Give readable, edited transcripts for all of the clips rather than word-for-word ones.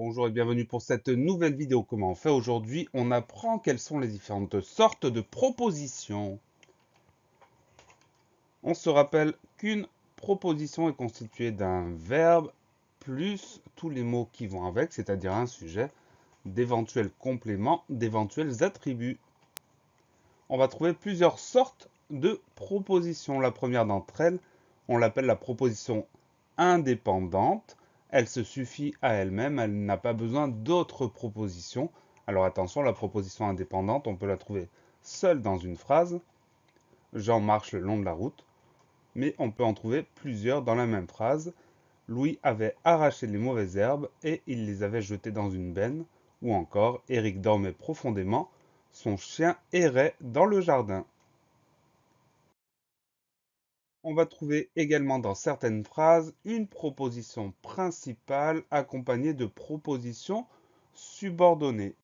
Bonjour et bienvenue pour cette nouvelle vidéo. Comment on fait aujourd'hui? On apprend quelles sont les différentes sortes de propositions. On se rappelle qu'une proposition est constituée d'un verbe plus tous les mots qui vont avec, c'est-à-dire un sujet, d'éventuels compléments, d'éventuels attributs. On va trouver plusieurs sortes de propositions. La première d'entre elles, on l'appelle la proposition indépendante. Elle se suffit à elle-même, elle n'a pas besoin d'autres propositions. Alors attention, la proposition indépendante, on peut la trouver seule dans une phrase. Jean marche le long de la route. Mais on peut en trouver plusieurs dans la même phrase. Louis avait arraché les mauvaises herbes et il les avait jetées dans une benne. Ou encore, Eric dormait profondément. Son chien errait dans le jardin. On va trouver également dans certaines phrases une proposition principale accompagnée de propositions subordonnées.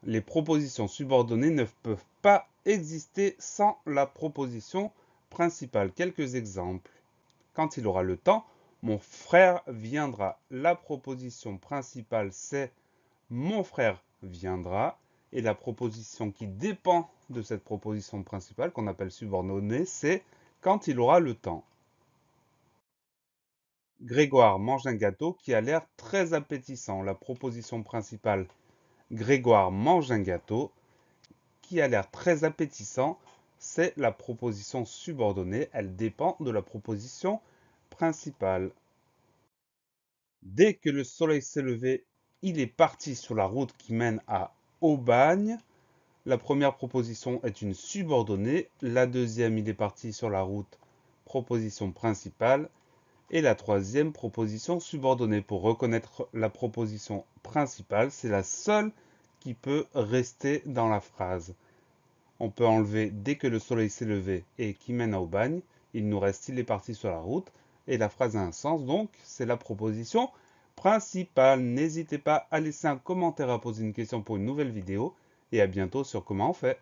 Les propositions subordonnées ne peuvent pas exister sans la proposition principale. Quelques exemples. Quand il aura le temps, mon frère viendra. La proposition principale, c'est mon frère viendra. Et la proposition qui dépend de cette proposition principale, qu'on appelle subordonnée, c'est quand il aura le temps. Grégoire mange un gâteau qui a l'air très appétissant. La proposition principale, Grégoire mange un gâteau qui a l'air très appétissant, c'est la proposition subordonnée. Elle dépend de la proposition principale. Dès que le soleil s'est levé, il est parti sur la route qui mène à Aubagne. La première proposition est une subordonnée. La deuxième, il est parti sur la route, proposition principale. Et la troisième, proposition subordonnée. Pour reconnaître la proposition principale, c'est la seule qui peut rester dans la phrase. On peut enlever dès que le soleil s'est levé et qui mène à Aubagne. Il nous reste il est parti sur la route. Et la phrase a un sens, donc c'est la proposition principale. N'hésitez pas à laisser un commentaire, à poser une question pour une nouvelle vidéo. Et à bientôt sur Comment on fait.